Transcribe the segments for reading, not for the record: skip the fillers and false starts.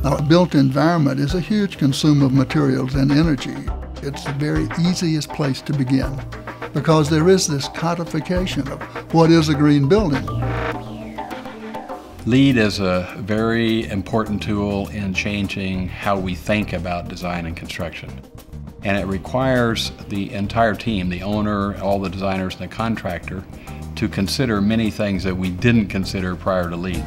Our built environment is a huge consumer of materials and energy. It's the very easiest place to begin because there is this codification of what is a green building. LEED is a very important tool in changing how we think about design and construction. And it requires the entire team, the owner, all the designers, and the contractor, to consider many things that we didn't consider prior to LEED.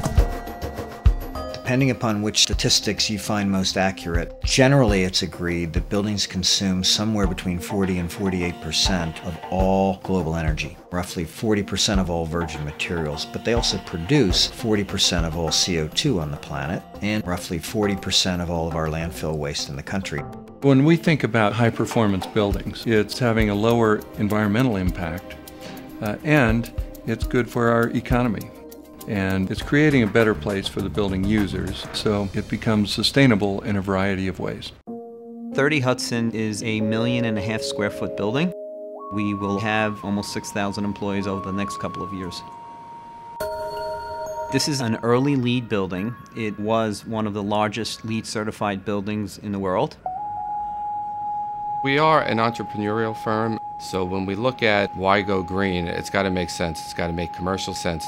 Depending upon which statistics you find most accurate, generally it's agreed that buildings consume somewhere between 40 and 48% of all global energy, roughly 40% of all virgin materials, but they also produce 40% of all CO2 on the planet and roughly 40% of all of our landfill waste in the country. When we think about high-performance buildings, it's having a lower environmental impact and it's good for our economy. And it's creating a better place for the building users, so it becomes sustainable in a variety of ways. 30 Hudson is a 1.5 million square foot building. We will have almost 6,000 employees over the next couple of years. This is an early LEED building. It was one of the largest LEED certified buildings in the world. We are an entrepreneurial firm, so when we look at why go green, it's got to make sense. It's got to make commercial sense.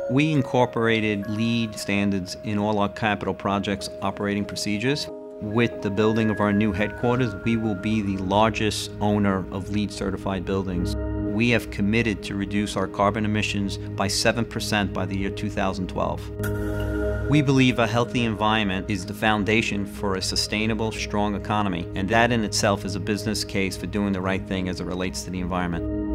We incorporated LEED standards in all our capital projects operating procedures. With the building of our new headquarters, we will be the largest owner of LEED certified buildings. We have committed to reduce our carbon emissions by 7% by the year 2012. We believe a healthy environment is the foundation for a sustainable, strong economy, and that in itself is a business case for doing the right thing as it relates to the environment.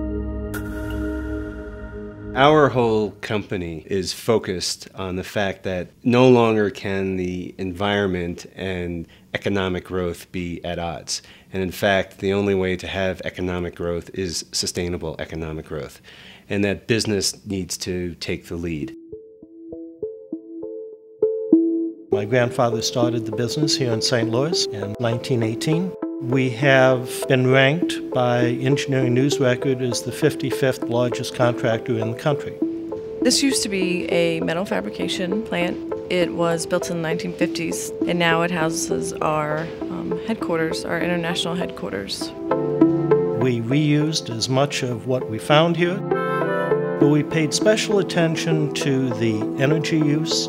Our whole company is focused on the fact that no longer can the environment and economic growth be at odds. And in fact, the only way to have economic growth is sustainable economic growth. And that business needs to take the lead. My grandfather started the business here in St. Louis in 1918. We have been ranked by Engineering News Record as the 55th largest contractor in the country. This used to be a metal fabrication plant. It was built in the 1950s, and now it houses our headquarters, our international headquarters. We reused as much of what we found here, but we paid special attention to the energy use,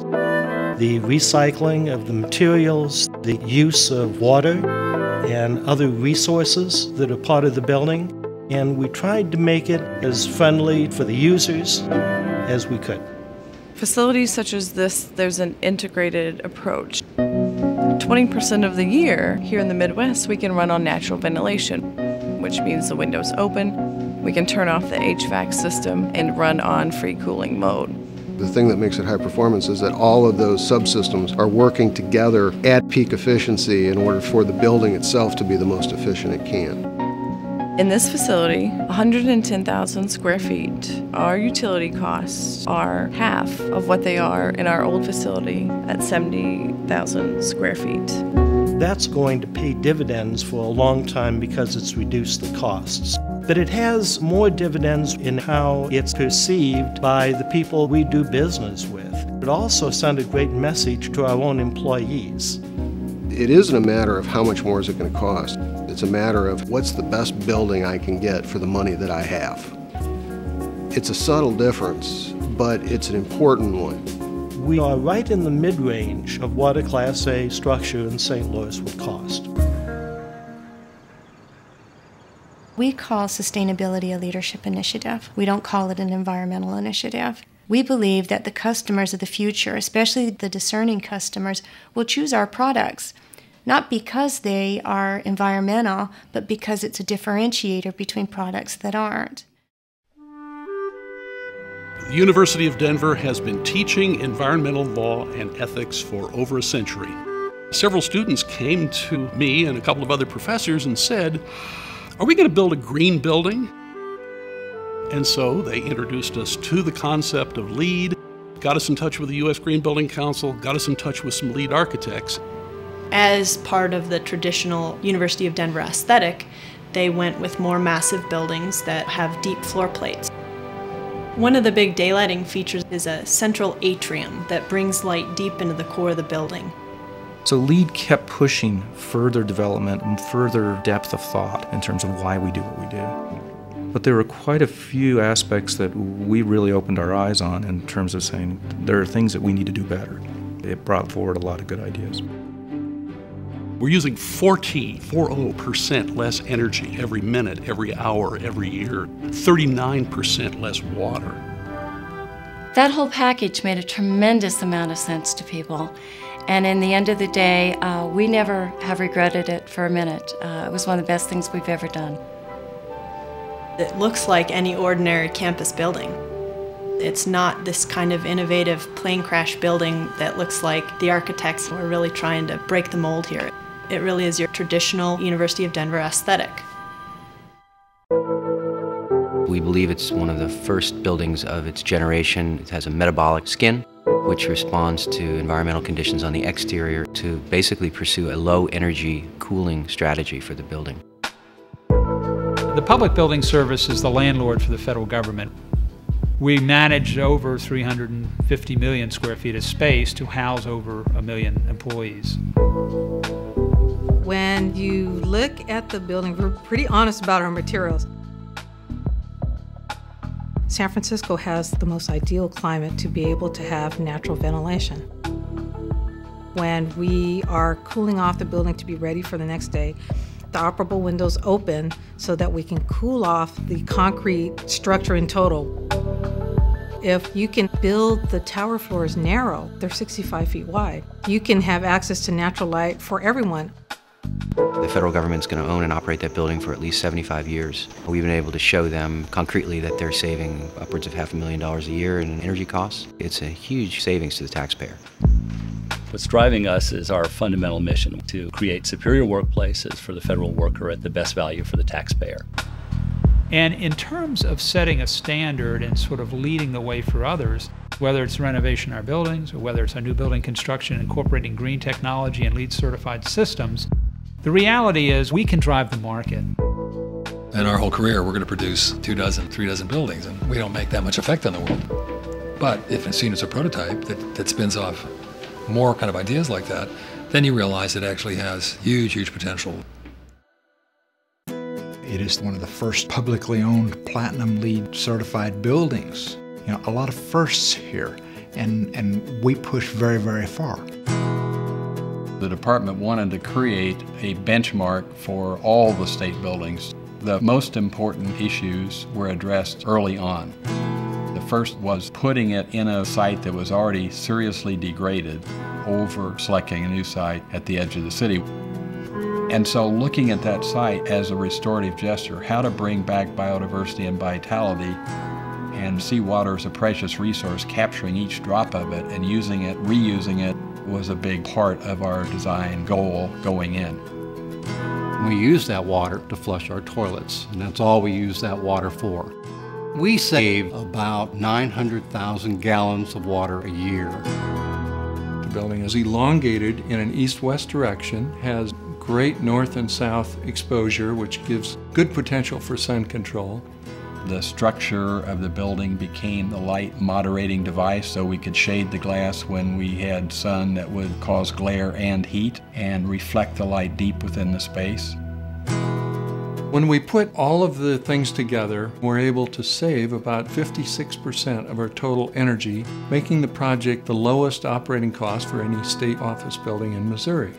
the recycling of the materials, the use of water, and other resources that are part of the building, and we tried to make it as friendly for the users as we could. Facilities such as this, there's an integrated approach. 20% of the year here in the Midwest, we can run on natural ventilation, which means the window's open, we can turn off the HVAC system and run on free cooling mode. The thing that makes it high performance is that all of those subsystems are working together at peak efficiency in order for the building itself to be the most efficient it can. In this facility, 110,000 square feet, our utility costs are half of what they are in our old facility at 70,000 square feet. That's going to pay dividends for a long time because it's reduced the costs. But it has more dividends in how it's perceived by the people we do business with. It also sent a great message to our own employees. It isn't a matter of how much more is it going to cost. It's a matter of what's the best building I can get for the money that I have. It's a subtle difference, but it's an important one. We are right in the mid-range of what a Class A structure in St. Louis would cost. We call sustainability a leadership initiative. We don't call it an environmental initiative. We believe that the customers of the future, especially the discerning customers, will choose our products, not because they are environmental, but because it's a differentiator between products that aren't. The University of Denver has been teaching environmental law and ethics for over a century. Several students came to me and a couple of other professors and said, "Are we going to build a green building?" And so they introduced us to the concept of LEED, got us in touch with the U.S. Green Building Council, got us in touch with some LEED architects. As part of the traditional University of Denver aesthetic, they went with more massive buildings that have deep floor plates. One of the big daylighting features is a central atrium that brings light deep into the core of the building. So LEED kept pushing further development and further depth of thought in terms of why we do what we do. But there were quite a few aspects that we really opened our eyes on in terms of saying there are things that we need to do better. It brought forward a lot of good ideas. We're using 40% less energy every minute, every hour, every year, 39% less water. That whole package made a tremendous amount of sense to people. And in the end of the day, we never have regretted it for a minute. It was one of the best things we've ever done. It looks like any ordinary campus building. It's not this kind of innovative plane crash building that looks like the architects were really trying to break the mold here. It really is your traditional University of Denver aesthetic. We believe it's one of the first buildings of its generation. It has a metabolic skin, which responds to environmental conditions on the exterior to basically pursue a low-energy cooling strategy for the building. The Public Building Service is the landlord for the federal government. We manage over 350 million square feet of space to house over 1 million employees. When you look at the building, we're pretty honest about our materials. San Francisco has the most ideal climate to be able to have natural ventilation. When we are cooling off the building to be ready for the next day, the operable windows open so that we can cool off the concrete structure in total. If you can build the tower floors narrow, they're 65 feet wide, you can have access to natural light for everyone. The federal government's going to own and operate that building for at least 75 years. We've been able to show them concretely that they're saving upwards of $500,000 a year in energy costs. It's a huge savings to the taxpayer. What's driving us is our fundamental mission to create superior workplaces for the federal worker at the best value for the taxpayer. And in terms of setting a standard and sort of leading the way for others, whether it's renovation of our buildings or whether it's our new building construction incorporating green technology and LEED certified systems, the reality is we can drive the market. In our whole career, we're going to produce 2 dozen, 3 dozen buildings, and we don't make that much effect on the world. But if it's seen as a prototype that spins off more kind of ideas like that, then you realize it actually has huge, huge potential. It is one of the first publicly owned Platinum LEED certified buildings. You know, a lot of firsts here, and we push very, very far. The department wanted to create a benchmark for all the state buildings. The most important issues were addressed early on. The first was putting it in a site that was already seriously degraded over selecting a new site at the edge of the city. And so looking at that site as a restorative gesture, how to bring back biodiversity and vitality and see water as a precious resource, capturing each drop of it and using it, reusing it, was a big part of our design goal going in. We use that water to flush our toilets, and that's all we use that water for. We save about 900,000 gallons of water a year. The building is elongated in an east-west direction, has great north and south exposure, which gives good potential for sun control. The structure of the building became the light moderating device, so we could shade the glass when we had sun that would cause glare and heat and reflect the light deep within the space. When we put all of the things together, we're able to save about 56% of our total energy, making the project the lowest operating cost for any state office building in Missouri.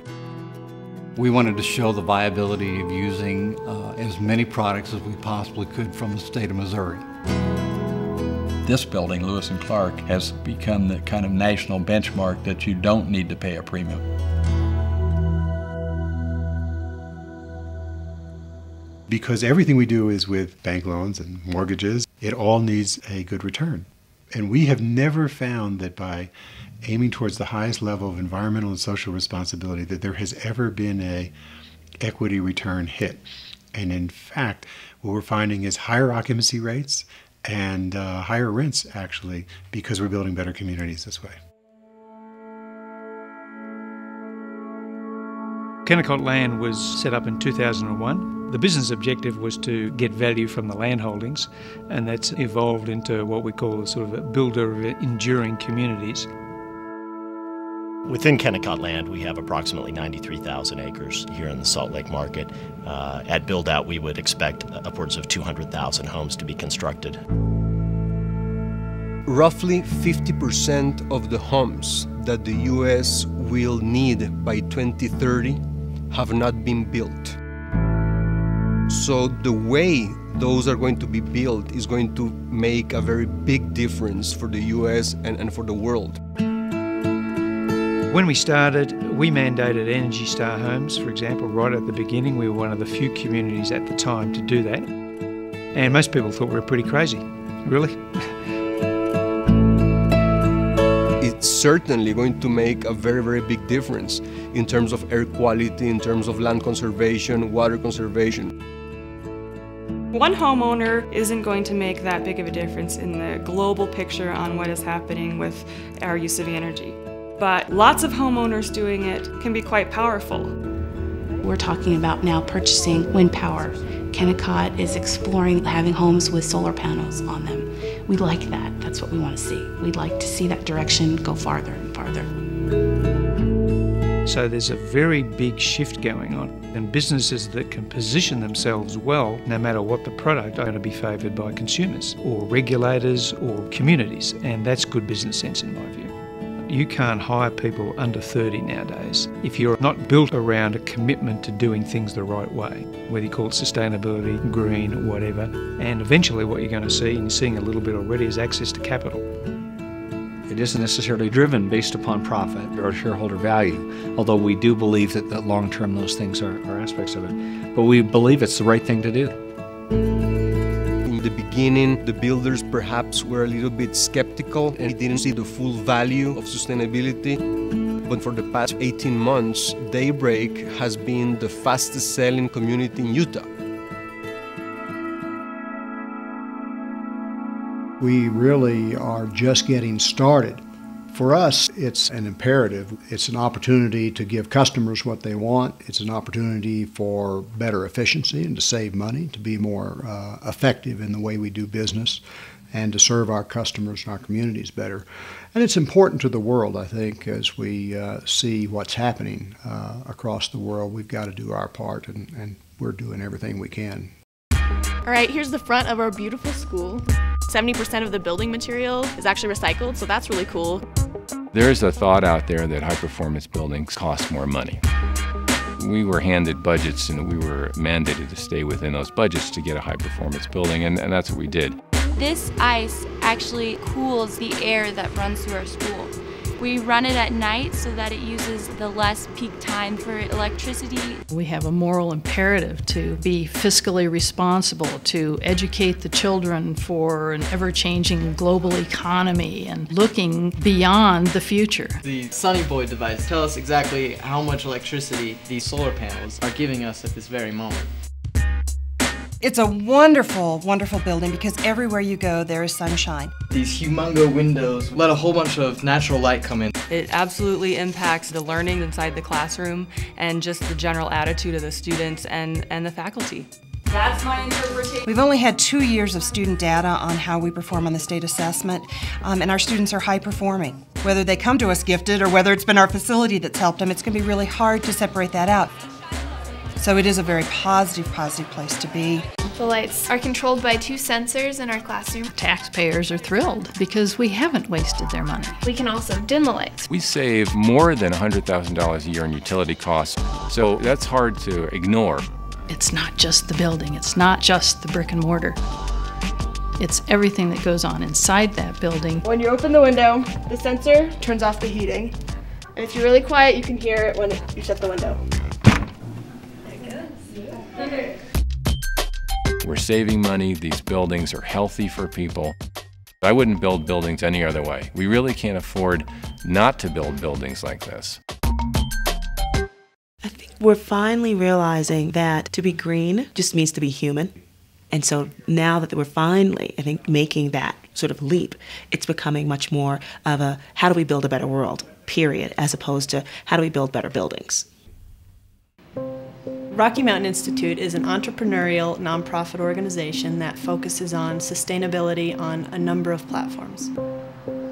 We wanted to show the viability of using as many products as we possibly could from the state of Missouri. This building, Lewis and Clark, has become the kind of national benchmark that you don't need to pay a premium. Because everything we do is with bank loans and mortgages, it all needs a good return. And we have never found that by aiming towards the highest level of environmental and social responsibility that there has ever been a equity return hit. And in fact, what we're finding is higher occupancy rates and higher rents, actually, because we're building better communities this way. Kennecott Land was set up in 2001. The business objective was to get value from the land holdings, and that's evolved into what we call a sort of a builder of enduring communities. Within Kennecott Land, we have approximately 93,000 acres here in the Salt Lake market. At build-out, we would expect upwards of 200,000 homes to be constructed. Roughly 50% of the homes that the U.S. will need by 2030 have not been built. So the way those are going to be built is going to make a very big difference for the U.S. and for the world. When we started, we mandated Energy Star homes, for example, right at the beginning. We were one of the few communities at the time to do that. And most people thought we were pretty crazy. Really? It's certainly going to make a very, very big difference in terms of air quality, in terms of land conservation, water conservation. One homeowner isn't going to make that big of a difference in the global picture on what is happening with our use of energy. But lots of homeowners doing it can be quite powerful. We're talking about now purchasing wind power. Kennecott is exploring having homes with solar panels on them. We like that. That's what we want to see. We'd like to see that direction go farther and farther. So there's a very big shift going on, and businesses that can position themselves well, no matter what the product, are going to be favoured by consumers or regulators or communities, and that's good business sense in my view. You can't hire people under 30 nowadays if you're not built around a commitment to doing things the right way, whether you call it sustainability, green, whatever. And eventually what you're going to see, and you're seeing a little bit already, is access to capital. It isn't necessarily driven based upon profit or shareholder value, although we do believe that long term those things are aspects of it. But we believe it's the right thing to do. In the beginning, the builders perhaps were a little bit skeptical and didn't see the full value of sustainability. But for the past 18 months, Daybreak has been the fastest selling community in Utah. We really are just getting started. For us, it's an imperative. It's an opportunity to give customers what they want. It's an opportunity for better efficiency and to save money, to be more effective in the way we do business, and to serve our customers and our communities better. And it's important to the world, I think, as we see what's happening across the world. We've got to do our part, and we're doing everything we can. All right, here's the front of our beautiful school. 70% of the building material is actually recycled, so that's really cool. There's a thought out there that high-performance buildings cost more money. We were handed budgets and we were mandated to stay within those budgets to get a high-performance building, and that's what we did. This ice actually cools the air that runs through our school. We run it at night so that it uses the less peak time for electricity. We have a moral imperative to be fiscally responsible, to educate the children for an ever-changing global economy and looking beyond the future. The Sunny Boy device tells us exactly how much electricity these solar panels are giving us at this very moment. It's a wonderful, wonderful building because everywhere you go, there is sunshine. These humongo windows let a whole bunch of natural light come in. It absolutely impacts the learning inside the classroom and just the general attitude of the students and the faculty. That's my interpretation. We've only had 2 years of student data on how we perform on the state assessment, and our students are high performing. Whether they come to us gifted or whether it's been our facility that's helped them, it's going to be really hard to separate that out. So it is a very positive place to be. The lights are controlled by 2 sensors in our classroom. Taxpayers are thrilled because we haven't wasted their money. We can also dim the lights. We save more than $100,000 a year in utility costs, so that's hard to ignore. It's not just the building, it's not just the brick and mortar. It's everything that goes on inside that building. When you open the window, the sensor turns off the heating. And if you're really quiet, you can hear it when you shut the window. We're saving money, these buildings are healthy for people. I wouldn't build buildings any other way. We really can't afford not to build buildings like this. I think we're finally realizing that to be green just means to be human. And so now that we're finally, I think, making that sort of leap, it's becoming much more of a how do we build a better world, period, as opposed to how do we build better buildings. Rocky Mountain Institute is an entrepreneurial nonprofit organization that focuses on sustainability on a number of platforms.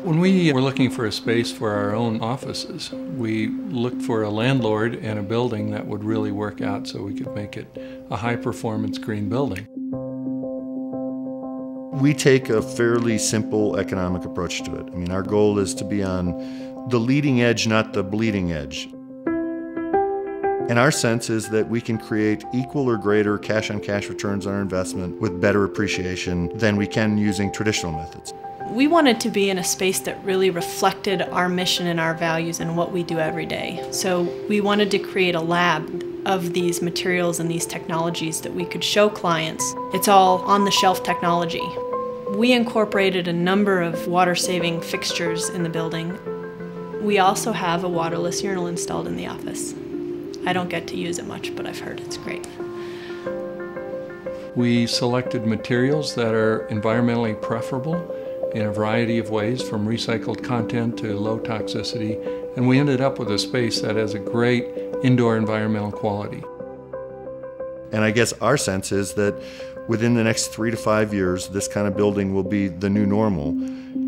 When we were looking for a space for our own offices, we looked for a landlord and a building that would really work out so we could make it a high-performance green building. We take a fairly simple economic approach to it. I mean, our goal is to be on the leading edge, not the bleeding edge. And our sense is that we can create equal or greater cash-on-cash returns on our investment with better appreciation than we can using traditional methods. We wanted to be in a space that really reflected our mission and our values and what we do every day. So we wanted to create a lab of these materials and these technologies that we could show clients. It's all on-the-shelf technology. We incorporated a number of water-saving fixtures in the building. We also have a waterless urinal installed in the office. I don't get to use it much, but I've heard it's great. We selected materials that are environmentally preferable in a variety of ways, from recycled content to low toxicity, and we ended up with a space that has a great indoor environmental quality. And I guess our sense is that within the next 3 to 5 years, this kind of building will be the new normal,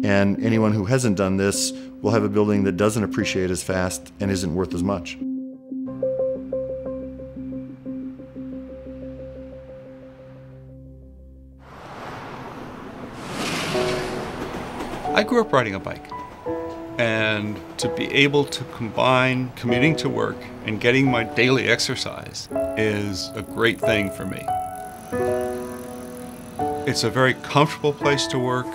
and anyone who hasn't done this will have a building that doesn't appreciate as fast and isn't worth as much. I grew up riding a bike, and to be able to combine commuting to work and getting my daily exercise is a great thing for me. It's a very comfortable place to work.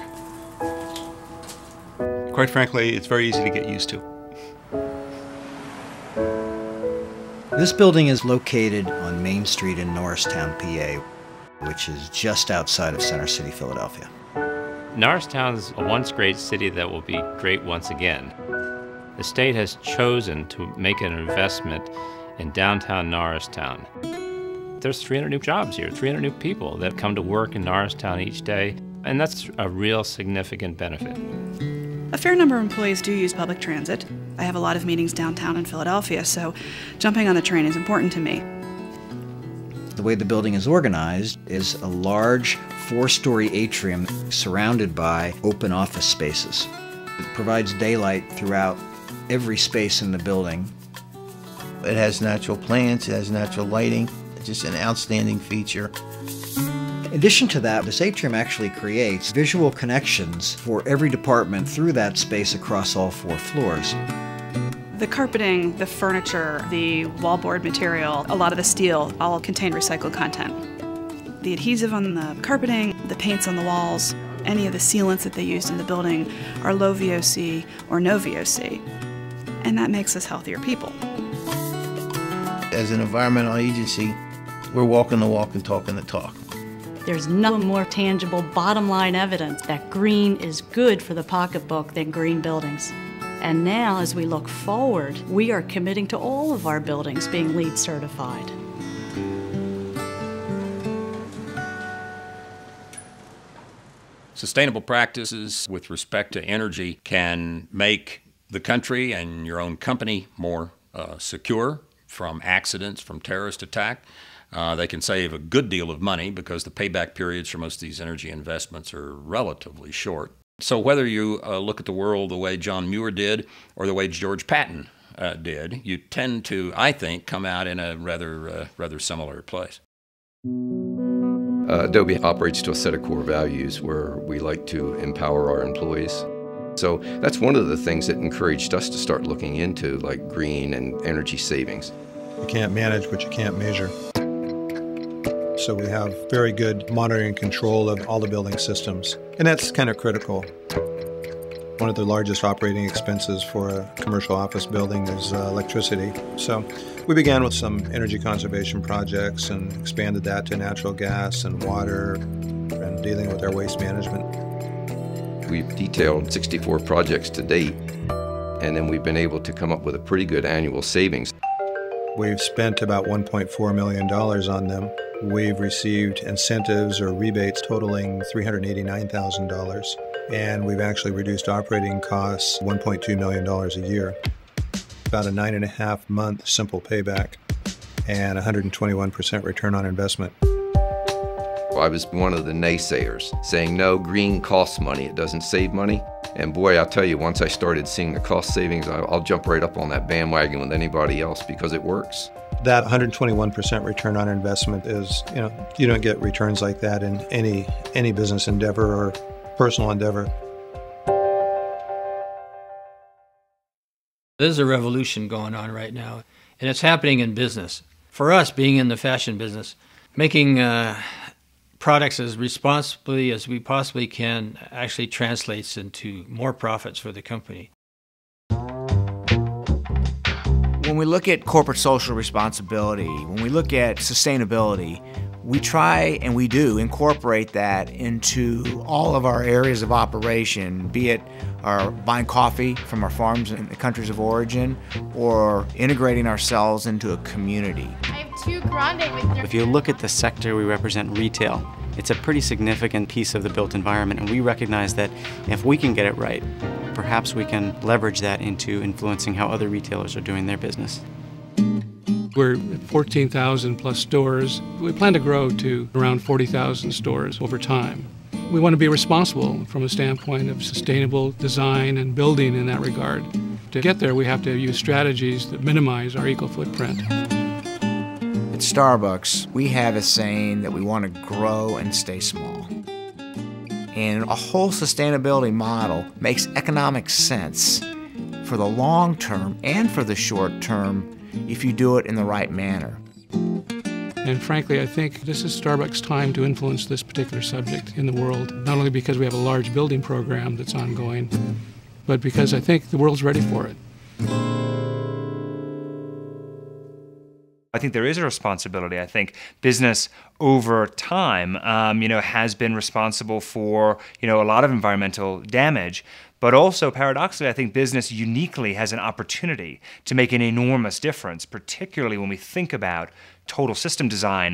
Quite frankly, it's very easy to get used to. This building is located on Main Street in Norristown, PA, which is just outside of Center City, Philadelphia. Norristown's a once great city that will be great once again. The state has chosen to make an investment in downtown Norristown. There's 300 new jobs here, 300 new people that come to work in Norristown each day, and that's a real significant benefit. A fair number of employees do use public transit. I have a lot of meetings downtown in Philadelphia, so jumping on a train is important to me. The way the building is organized is a large 4-story atrium surrounded by open office spaces. It provides daylight throughout every space in the building. It has natural plants, it has natural lighting. It's just an outstanding feature. In addition to that, this atrium actually creates visual connections for every department through that space across all 4 floors. The carpeting, the furniture, the wallboard material, a lot of the steel all contain recycled content. The adhesive on the carpeting, the paints on the walls, any of the sealants that they used in the building are low VOC or no VOC. And that makes us healthier people. As an environmental agency, we're walking the walk and talking the talk. There's no more tangible bottom line evidence that green is good for the pocketbook than green buildings. And now, as we look forward, we are committing to all of our buildings being LEED certified. Sustainable practices with respect to energy can make the country and your own company more secure from accidents, from terrorist attack. They can save a good deal of money because the payback periods for most of these energy investments are relatively short. So whether you look at the world the way John Muir did or the way George Patton did, you tend to, I think, come out in a rather similar place. Adobe operates to a set of core values where we like to empower our employees. So that's one of the things that encouraged us to start looking into like green and energy savings. You can't manage what you can't measure. So we have very good monitoring and control of all the building systems, and that's kind of critical. One of the largest operating expenses for a commercial office building is electricity. So we began with some energy conservation projects and expanded that to natural gas and water and dealing with our waste management. We've detailed 64 projects to date, and then we've been able to come up with a pretty good annual savings. We've spent about $1.4 million on them. We've received incentives or rebates totaling $389,000, and we've actually reduced operating costs $1.2 million a year. About a 9.5-month simple payback. and 121% return on investment. I was one of the naysayers, saying, no, green costs money, it doesn't save money. And boy, I'll tell you, once I started seeing the cost savings, I'll jump right up on that bandwagon with anybody else because it works. That 121% return on investment is, you don't get returns like that in any business endeavor or personal endeavor. There's a revolution going on right now, and it's happening in business. For us, being in the fashion business, making products as responsibly as we possibly can actually translates into more profits for the company. When we look at corporate social responsibility, when we look at sustainability, we try and we do incorporate that into all of our areas of operation, be it our buying coffee from our farms in the countries of origin or integrating ourselves into a community. I have two grande with their... If you look at the sector we represent, retail, it's a pretty significant piece of the built environment, and we recognize that if we can get it right, perhaps we can leverage that into influencing how other retailers are doing their business. We're at 14,000 plus stores. We plan to grow to around 40,000 stores over time. We want to be responsible from a standpoint of sustainable design and building in that regard. To get there, we have to use strategies that minimize our eco-footprint. At Starbucks, we have a saying that we want to grow and stay small. And a whole sustainability model makes economic sense for the long term and for the short term if you do it in the right manner. And frankly, I think this is Starbucks' time to influence this particular subject in the world, not only because we have a large building program that's ongoing, but because I think the world's ready for it. I think there is a responsibility. I think business over time, has been responsible for, a lot of environmental damage. But also, paradoxically, I think business uniquely has an opportunity to make an enormous difference, particularly when we think about total system design.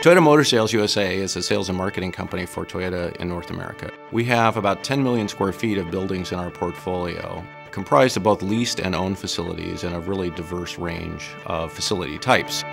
Toyota Motor Sales USA is a sales and marketing company for Toyota in North America. We have about 10 million square feet of buildings in our portfolio, comprised of both leased and owned facilities and a really diverse range of facility types.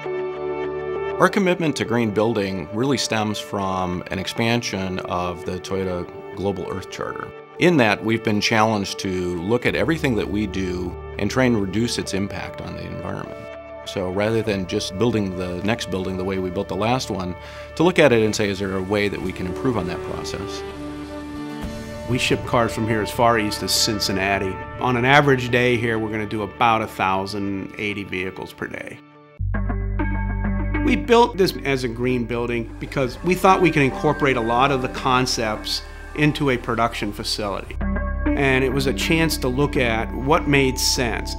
Our commitment to green building really stems from an expansion of the Toyota Global Earth Charter. In that, we've been challenged to look at everything that we do and try and reduce its impact on the environment. So rather than just building the next building the way we built the last one, to look at it and say, is there a way that we can improve on that process? We ship cars from here as far east as Cincinnati. On an average day here, we're going to do about 1,080 vehicles per day. We built this as a green building because we thought we could incorporate a lot of the concepts into a production facility. And it was a chance to look at what made sense.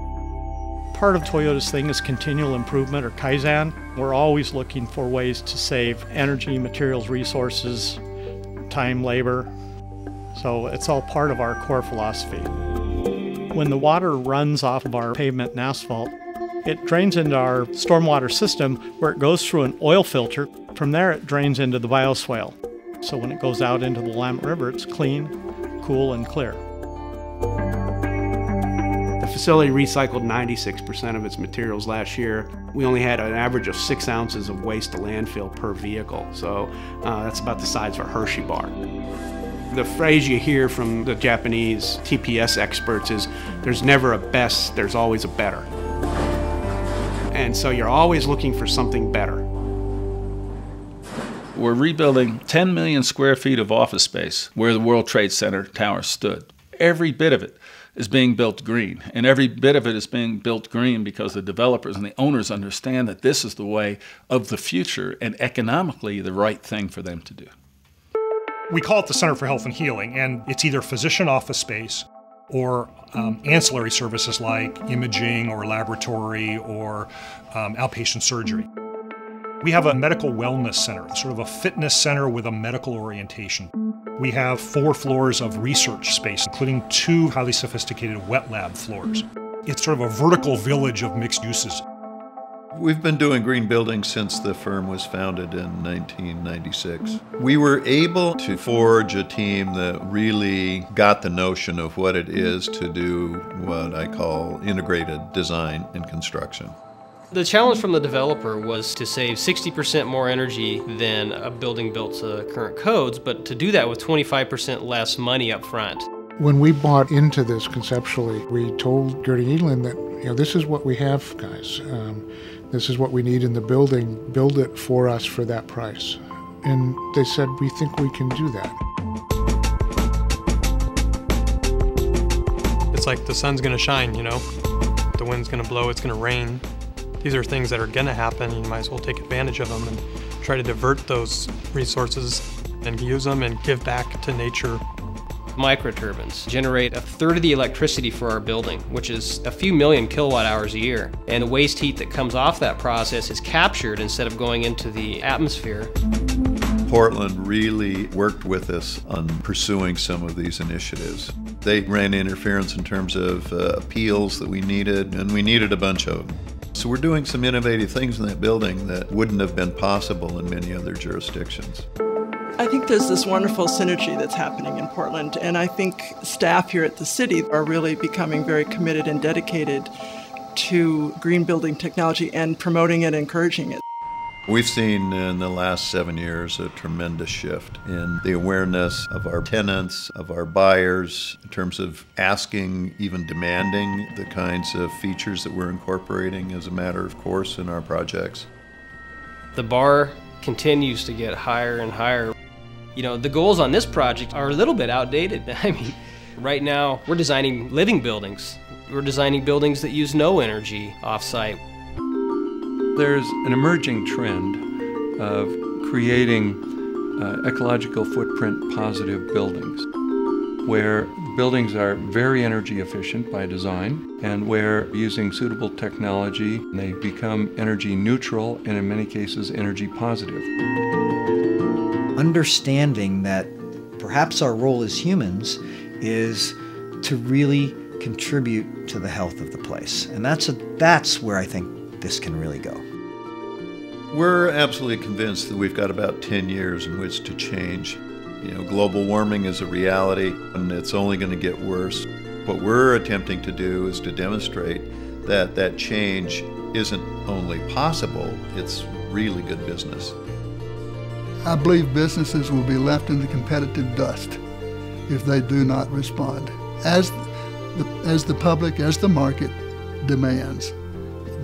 Part of Toyota's thing is continual improvement, or Kaizen. We're always looking for ways to save energy, materials, resources, time, labor. So it's all part of our core philosophy. When the water runs off of our pavement and asphalt, it drains into our stormwater system where it goes through an oil filter. From there it drains into the bioswale. So when it goes out into the Willamette River, it's clean, cool, and clear. The facility recycled 96% of its materials last year. We only had an average of 6 ounces of waste to landfill per vehicle, so that's about the size of a Hershey bar. The phrase you hear from the Japanese TPS experts is, there's never a best, there's always a better. And so you're always looking for something better. We're rebuilding 10 million square feet of office space where the World Trade Center tower stood. Every bit of it is being built green, and every bit of it is being built green because the developers and the owners understand that this is the way of the future and economically the right thing for them to do. We call it the Center for Health and Healing, and it's either physician office space or ancillary services like imaging or laboratory or outpatient surgery. We have a medical wellness center, sort of a fitness center with a medical orientation. We have 4 floors of research space, including 2 highly sophisticated wet lab floors. It's sort of a vertical village of mixed uses. We've been doing green buildings since the firm was founded in 1996. We were able to forge a team that really got the notion of what it is to do what I call integrated design and construction. The challenge from the developer was to save 60% more energy than a building built to current codes, but to do that with 25% less money up front. When we bought into this conceptually, we told Gertie Edelin that, this is what we have, guys. This is what we need in the building. Build it for us for that price. And they said, we think we can do that. It's like the sun's gonna shine, the wind's gonna blow, it's gonna rain. These are things that are gonna happen. You might as well take advantage of them and try to divert those resources and use them and give back to nature. Microturbines generate a third of the electricity for our building, which is a few million kilowatt hours a year. And the waste heat that comes off that process is captured instead of going into the atmosphere. Portland really worked with us on pursuing some of these initiatives. They ran interference in terms of appeals that we needed, and we needed a bunch of them. So we're doing some innovative things in that building that wouldn't have been possible in many other jurisdictions. I think there's this wonderful synergy that's happening in Portland, and I think staff here at the city are really becoming very committed and dedicated to green building technology and promoting it, encouraging it. We've seen in the last 7 years a tremendous shift in the awareness of our tenants, of our buyers, in terms of asking, even demanding the kinds of features that we're incorporating as a matter of course in our projects. The bar continues to get higher and higher. The goals on this project are a little bit outdated. I mean, right now we're designing living buildings. We're designing buildings that use no energy off-site. There's an emerging trend of creating ecological footprint positive buildings, where buildings are very energy efficient by design, and where using suitable technology, they become energy neutral and in many cases energy positive. Understanding that perhaps our role as humans is to really contribute to the health of the place. And that's where I think this can really go. We're absolutely convinced that we've got about 10 years in which to change. Global warming is a reality and it's only going to get worse. What we're attempting to do is to demonstrate that that change isn't only possible, it's really good business. I believe businesses will be left in the competitive dust if they do not respond, as the public, as the market demands.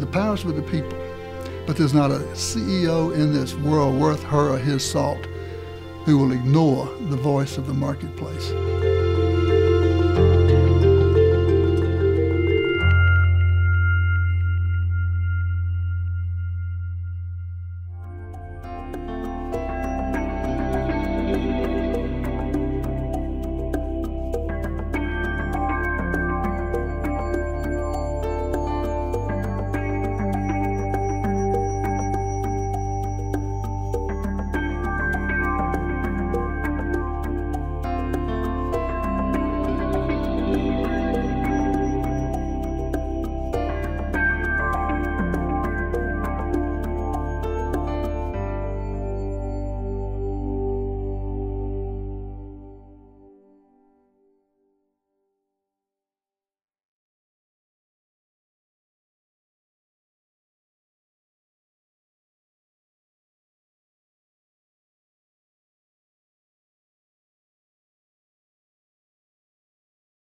The power's with the people, but there's not a CEO in this world worth her or his salt who will ignore the voice of the marketplace.